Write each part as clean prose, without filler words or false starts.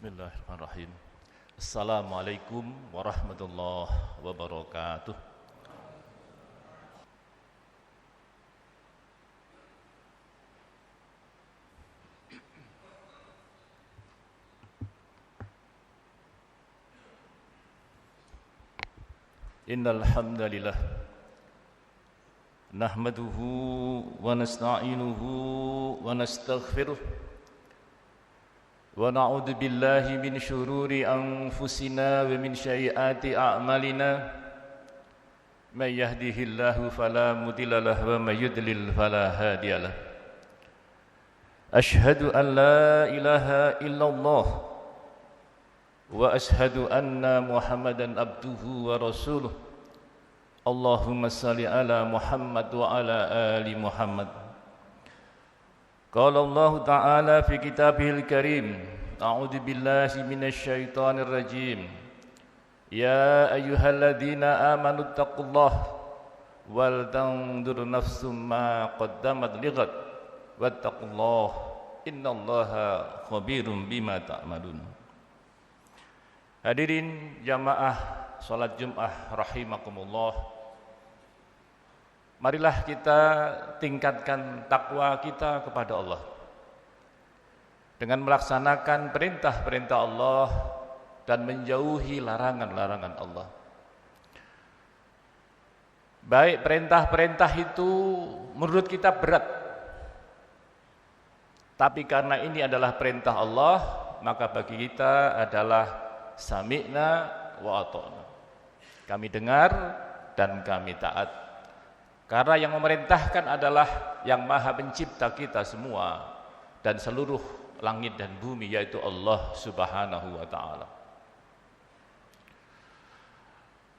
Bismillahirrahmanirrahim. Assalamualaikum warahmatullahi wabarakatuh. Innal hamdalillah nahmaduhu wa nasta'inuhu wa nastaghfiruh wa na'udzu billahi min syururi anfusina wa min sayyiati a'malina may yahdihillahu fala mudilla lahu wa may yudlil fala hadiyalah. Asyhadu an la ilaha illallah wa asyhadu anna Muhammadan abduhu wa rasuluh. Allahumma salli ala Muhammad wa ala ali Muhammad. Qala Allah Ta'ala fi kitabihil karim, a'udzu billahi minasy syaithanir rajim. Ya ayyuhalladzina amanu taqullaha wal tanzur nafsum ma qaddamat lighad wattaqullaha innallaha khabirum bima ta'malun. Hadirin jamaah salat Jumat rahimakumullah. Marilah kita tingkatkan takwa kita kepada Allah dengan melaksanakan perintah-perintah Allah dan menjauhi larangan-larangan Allah. Baik perintah-perintah itu menurut kita berat, tapi karena ini adalah perintah Allah, maka bagi kita adalah sami'na wa ata'na. Kami dengar dan kami taat. Karena yang memerintahkan adalah yang maha pencipta kita semua dan seluruh langit dan bumi, yaitu Allah subhanahu wa ta'ala.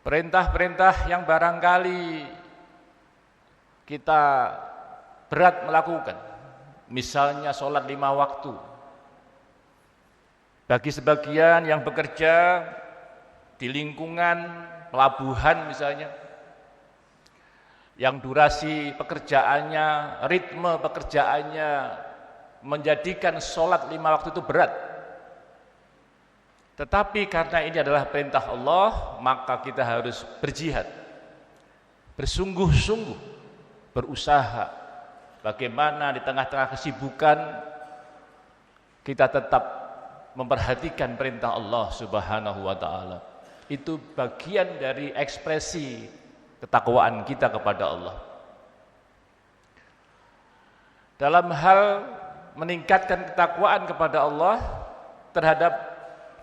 Perintah-perintah yang barangkali kita berat melakukan, misalnya sholat 5 waktu. Bagi sebagian yang bekerja di lingkungan pelabuhan misalnya, yang durasi pekerjaannya, ritme pekerjaannya menjadikan sholat 5 waktu itu berat. Tetapi karena ini adalah perintah Allah, maka kita harus berjihad, bersungguh-sungguh, berusaha bagaimana di tengah-tengah kesibukan kita tetap memperhatikan perintah Allah subhanahu wa ta'ala. Itu bagian dari ekspresi ketakwaan kita kepada Allah. Dalam hal meningkatkan ketakwaan kepada Allah, terhadap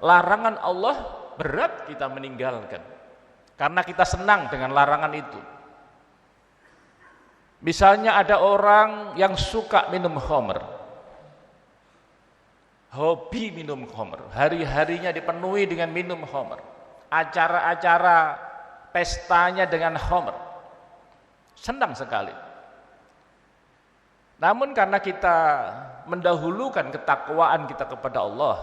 larangan Allah berat kita meninggalkan karena kita senang dengan larangan itu. Misalnya ada orang yang suka minum khamr, hobi minum khamr, hari-harinya dipenuhi dengan minum khamr, acara-acara pestanya dengan khamr, senang sekali. Namun karena kita mendahulukan ketakwaan kita kepada Allah,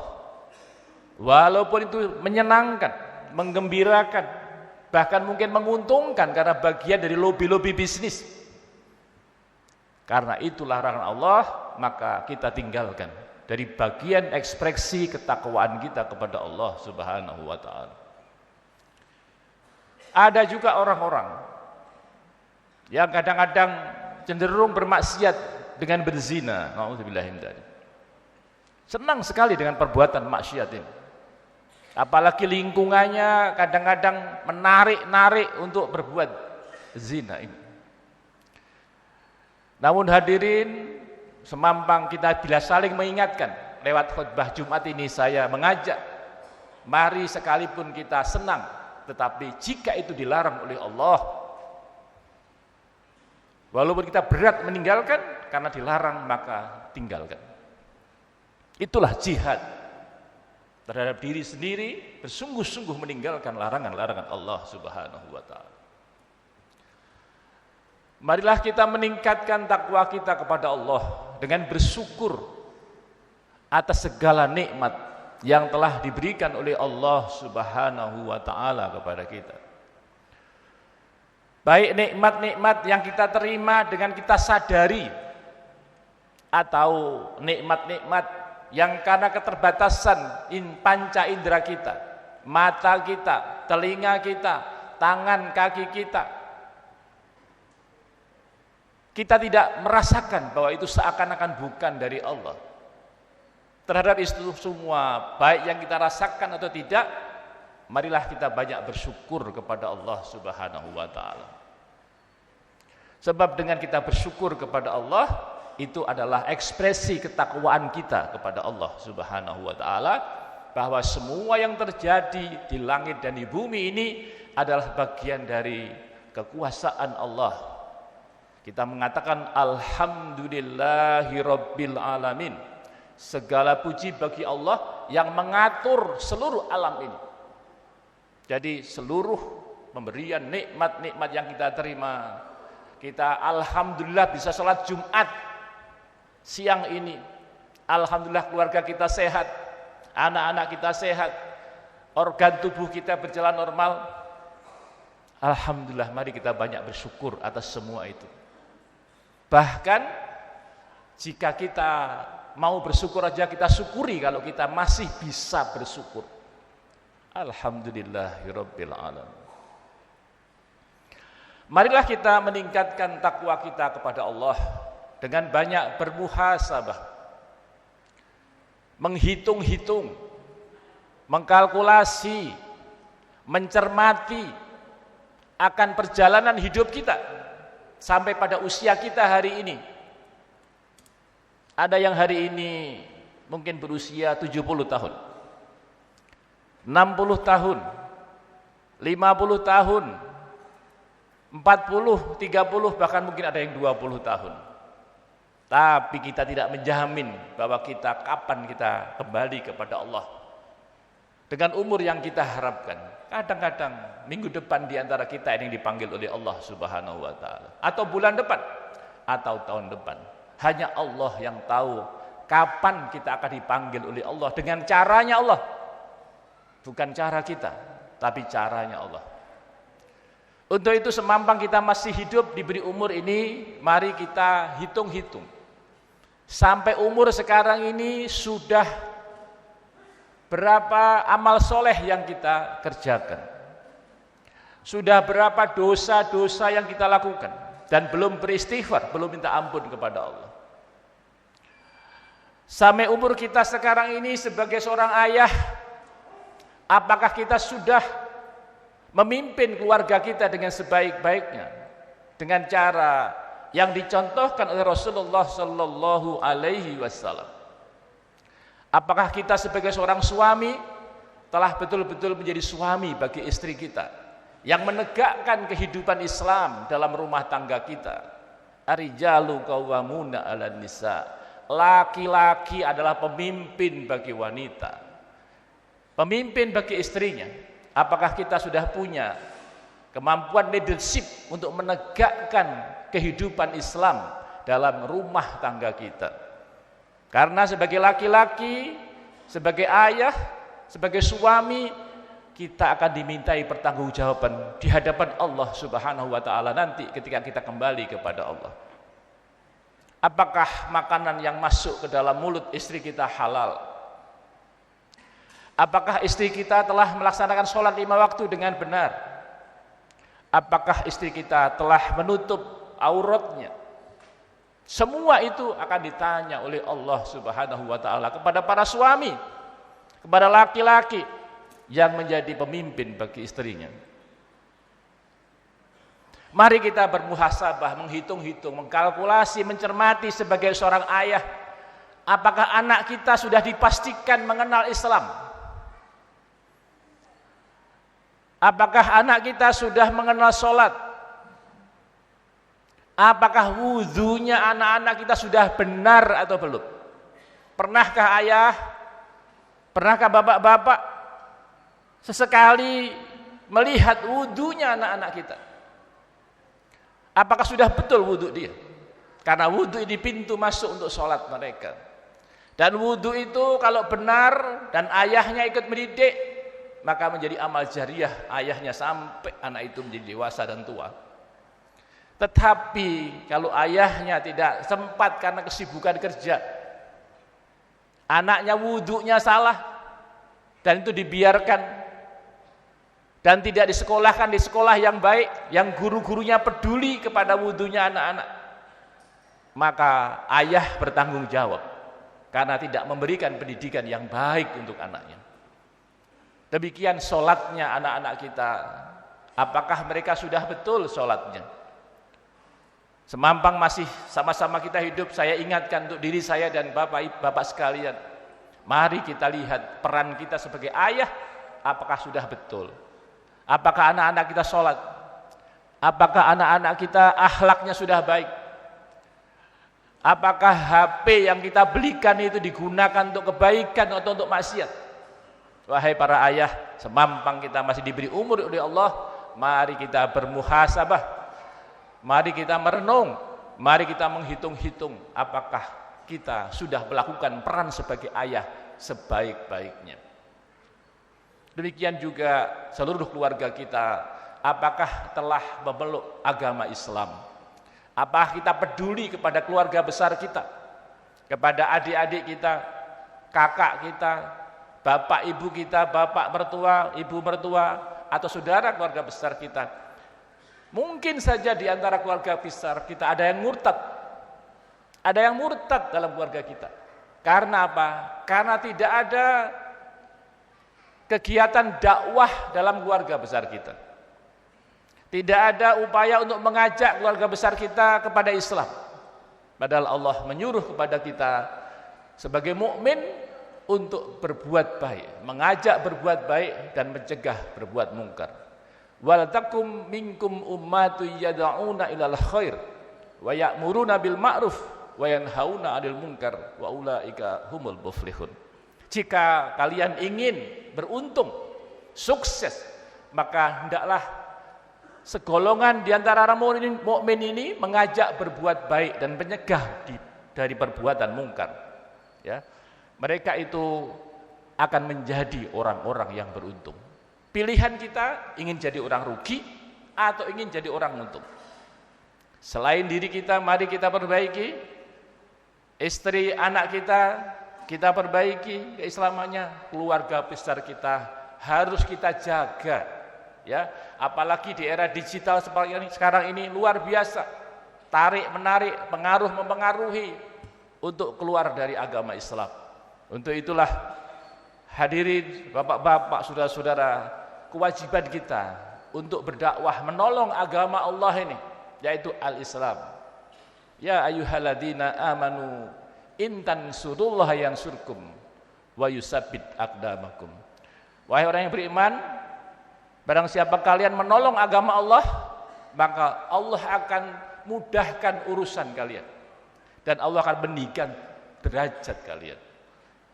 walaupun itu menyenangkan, menggembirakan, bahkan mungkin menguntungkan karena bagian dari lobi-lobi bisnis, karena itu larangan Allah, maka kita tinggalkan dari bagian ekspresi ketakwaan kita kepada Allah subhanahu wa ta'ala. Ada juga orang-orang yang kadang-kadang cenderung bermaksiat dengan berzina. Nauzubillahi min dzalik. Senang sekali dengan perbuatan maksiat ini. Apalagi lingkungannya kadang-kadang menarik-narik untuk berbuat zina ini. Namun hadirin, semampang kita bila saling mengingatkan, lewat khutbah Jumat ini saya mengajak, mari sekalipun kita senang, tetapi jika itu dilarang oleh Allah, walaupun kita berat meninggalkan karena dilarang, maka tinggalkan. Itulah jihad terhadap diri sendiri, bersungguh-sungguh meninggalkan larangan-larangan Allah subhanahu wa ta'ala. Marilah kita meningkatkan takwa kita kepada Allah dengan bersyukur atas segala nikmat yang telah diberikan oleh Allah subhanahu wa ta'ala kepada kita. Baik nikmat-nikmat yang kita terima dengan kita sadari, atau nikmat-nikmat yang karena keterbatasan panca indera kita, mata kita, telinga kita, tangan kaki kita tidak merasakan bahwa itu seakan-akan bukan dari Allah. Terhadap itu semua, baik yang kita rasakan atau tidak, marilah kita banyak bersyukur kepada Allah Subhanahu wa taala. Sebab dengan kita bersyukur kepada Allah, itu adalah ekspresi ketakwaan kita kepada Allah Subhanahu wa taala, bahwa semua yang terjadi di langit dan di bumi ini adalah bagian dari kekuasaan Allah. Kita mengatakan alhamdulillahi rabbil alamin. Segala puji bagi Allah yang mengatur seluruh alam ini. Jadi seluruh pemberian nikmat-nikmat yang kita terima, kita alhamdulillah bisa sholat Jumat siang ini. Alhamdulillah keluarga kita sehat, anak-anak kita sehat, organ tubuh kita berjalan normal. Alhamdulillah, mari kita banyak bersyukur atas semua itu. Bahkan jika kita mau bersyukur aja, kita syukuri kalau kita masih bisa bersyukur. Alhamdulillahirabbil alamin. Marilah kita meningkatkan takwa kita kepada Allah dengan banyak bermuhasabah, menghitung-hitung, mengkalkulasi, mencermati akan perjalanan hidup kita sampai pada usia kita hari ini. Ada yang hari ini mungkin berusia 70 tahun, 60 tahun, 50 tahun, 40, 30, bahkan mungkin ada yang 20 tahun. Tapi kita tidak menjamin bahwa kita kapan kita kembali kepada Allah dengan umur yang kita harapkan. Kadang-kadang minggu depan di antara kita yang dipanggil oleh Allah Subhanahu wa taala, atau bulan depan, atau tahun depan. Hanya Allah yang tahu kapan kita akan dipanggil oleh Allah dengan caranya Allah. Bukan cara kita, tapi caranya Allah. Untuk itu semampang kita masih hidup diberi umur ini, mari kita hitung-hitung. Sampai umur sekarang ini sudah berapa amal soleh yang kita kerjakan. Sudah berapa dosa-dosa yang kita lakukan. Dan belum beristighfar, belum minta ampun kepada Allah. Sampai umur kita sekarang ini sebagai seorang ayah, apakah kita sudah memimpin keluarga kita dengan sebaik-baiknya, dengan cara yang dicontohkan oleh Rasulullah sallallahu alaihi wasallam? Apakah kita sebagai seorang suami telah betul-betul menjadi suami bagi istri kita, yang menegakkan kehidupan Islam dalam rumah tangga kita? Ar-rijalu qawwamuna 'alan nisa. Laki-laki adalah pemimpin bagi wanita, pemimpin bagi istrinya. Apakah kita sudah punya kemampuan leadership untuk menegakkan kehidupan Islam dalam rumah tangga kita? Karena sebagai laki-laki, sebagai ayah, sebagai suami, kita akan dimintai pertanggungjawaban di hadapan Allah Subhanahu wa taala nanti ketika kita kembali kepada Allah. Apakah makanan yang masuk ke dalam mulut istri kita halal? Apakah istri kita telah melaksanakan sholat 5 waktu dengan benar? Apakah istri kita telah menutup auratnya? Semua itu akan ditanya oleh Allah Subhanahu wa taala kepada para suami, kepada laki-laki yang menjadi pemimpin bagi istrinya. Mari kita bermuhasabah, menghitung-hitung, mengkalkulasi, mencermati sebagai seorang ayah. Apakah anak kita sudah dipastikan mengenal Islam? Apakah anak kita sudah mengenal sholat? Apakah wudhunya anak-anak kita sudah benar atau belum? Pernahkah ayah, pernahkah bapak-bapak sesekali melihat wudhunya anak-anak kita? Apakah sudah betul wudhu dia? Karena wudhu ini pintu masuk untuk sholat mereka. Dan wudhu itu kalau benar dan ayahnya ikut mendidik, maka menjadi amal jariah ayahnya sampai anak itu menjadi dewasa dan tua. Tetapi kalau ayahnya tidak sempat karena kesibukan kerja, Anaknya wudunya salah dan itu dibiarkan dan tidak disekolahkan di sekolah yang baik, yang guru-gurunya peduli kepada wudunya anak-anak, maka ayah bertanggung jawab karena tidak memberikan pendidikan yang baik untuk anaknya. Demikian sholatnya anak-anak kita, apakah mereka sudah betul sholatnya? Semampang masih sama-sama kita hidup, saya ingatkan untuk diri saya dan bapak sekalian, mari kita lihat peran kita sebagai ayah, apakah sudah betul? Apakah anak-anak kita sholat? Apakah anak-anak kita akhlaknya sudah baik? Apakah HP yang kita belikan itu digunakan untuk kebaikan atau untuk maksiat? Wahai para ayah, semampang kita masih diberi umur oleh Allah, mari kita bermuhasabah, mari kita merenung, mari kita menghitung-hitung apakah kita sudah melakukan peran sebagai ayah sebaik-baiknya. Demikian juga seluruh keluarga kita, apakah telah memeluk agama Islam? Apakah kita peduli kepada keluarga besar kita, kepada adik-adik kita, kakak kita, bapak ibu kita, bapak mertua, ibu mertua, atau saudara keluarga besar kita? Mungkin saja di antara keluarga besar kita ada yang murtad. Ada yang murtad dalam keluarga kita. Karena apa? Karena tidak ada kegiatan dakwah dalam keluarga besar kita. Tidak ada upaya untuk mengajak keluarga besar kita kepada Islam. Padahal Allah menyuruh kepada kita sebagai mukmin untuk berbuat baik, mengajak berbuat baik dan mencegah berbuat mungkar. Wal takum minkum ummatun yad'una ilal khair wa ya'muruna bil ma'ruf wa yanhauna 'anil munkar wa ulaika humul muflihun. Jika kalian ingin beruntung, sukses, maka hendaklah segolongan di antara orang mukmin ini mengajak berbuat baik dan mencegah dari perbuatan mungkar. Ya, mereka itu akan menjadi orang-orang yang beruntung. Pilihan kita ingin jadi orang rugi atau ingin jadi orang untung. Selain diri kita, mari kita perbaiki istri, anak kita perbaiki keislamannya, keluarga besar kita harus kita jaga, ya. Apalagi di era digital seperti ini sekarang ini luar biasa, tarik menarik, pengaruh mempengaruhi untuk keluar dari agama Islam. Untuk itulah hadirin bapak-bapak, saudara-saudara, kewajiban kita untuk berdakwah menolong agama Allah ini, yaitu al-Islam. Ya ayyuhalladzina amanu intan surullaha yansurkum wa yusabbit aqdamakum. Wahai orang yang beriman, barang siapa kalian menolong agama Allah, maka Allah akan mudahkan urusan kalian dan Allah akan meninggikan derajat kalian.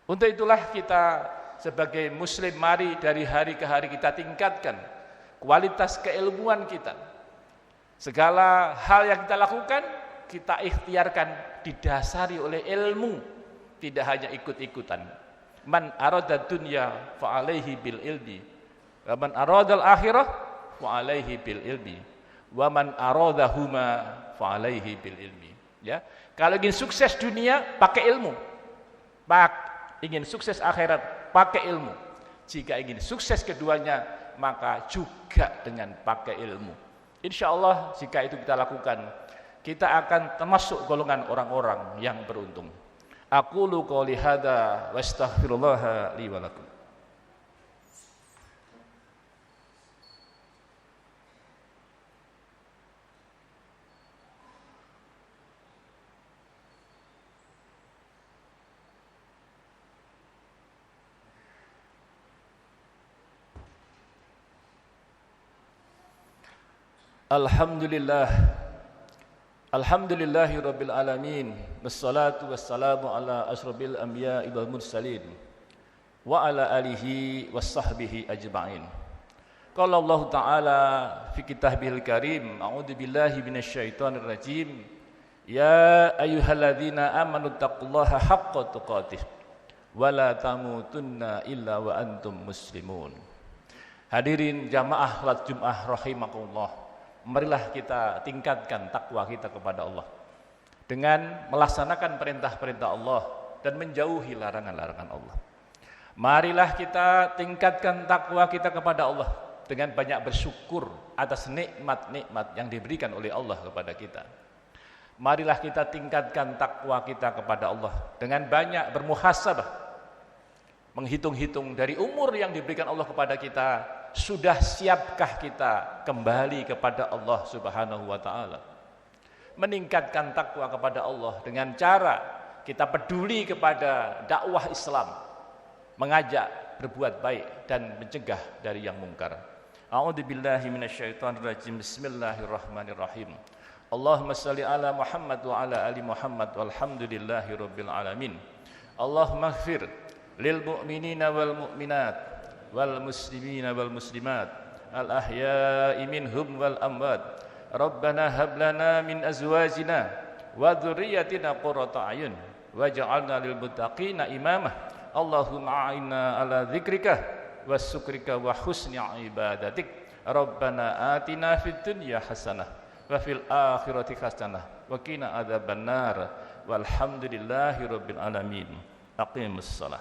Untuk itulah kita sebagai muslim, mari dari hari ke hari kita tingkatkan kualitas keilmuan kita. Segala hal yang kita lakukan, kita ikhtiarkan didasari oleh ilmu, tidak hanya ikut-ikutan. Man arada dunya fa alaihi bil ilmi wa man aradal akhirah fa alaihi bil ilmi wa man aradahuma fa alaihi bil ilmi. Ya, kalau ingin sukses dunia pakai ilmu, ingin sukses akhirat pakai ilmu. Jika ingin sukses keduanya, maka juga dengan pakai ilmu. Insyaallah jika itu kita lakukan, kita akan termasuk golongan orang-orang yang beruntung. Aqulu qouli hadza wa astaghfirullah li wa lakum. Alhamdulillah, alhamdulillahi rabbil alamin, wassalatu wassalamu ala asyrafil anbiya'i wal mursalin wa ala alihi wassahbihi ajma'in. Qala Allah Ta'ala fi kitabihil karim, a'udzu billahi minasyaitonir rajim, ya ayyuhalladzina amanu taqullaha haqqa tuqatih wa la tamutunna illa wa antum muslimun. Hadirin jamaah salat Jumat rahimakumullah, marilah kita tingkatkan takwa kita kepada Allah dengan melaksanakan perintah-perintah Allah dan menjauhi larangan-larangan Allah. Marilah kita tingkatkan takwa kita kepada Allah dengan banyak bersyukur atas nikmat-nikmat yang diberikan oleh Allah kepada kita. Marilah kita tingkatkan takwa kita kepada Allah dengan banyak bermuhasabah, menghitung-hitung dari umur yang diberikan Allah kepada kita, sudah siapkah kita kembali kepada Allah Subhanahu wa taala. Meningkatkan takwa kepada Allah dengan cara kita peduli kepada dakwah Islam, mengajak berbuat baik dan mencegah dari yang mungkar. A'udzubillahi minasyaitonirrajim. Bismillahirrahmanirrahim. Allahumma shalli ala Muhammad wa ala ali Muhammad walhamdulillahi rabbil alamin. Allahumma ighfir lil mu'minina wal mu'minat wal muslimina wal muslimat al ahya'i minhum wal amwat. Rabbana hab lana min azwajina wa dhurriyyatina qurrata a'yun waj'alna lil muttaqina imama. Allahumma a'inna ala dzikrika was syukrika wa husni ibadatik. Rabbana atina fid dunya hasanah wa fil akhirati hasanah wa qina adzabannar. Walhamdulillahi rabbil alamin. Aqimus shalah.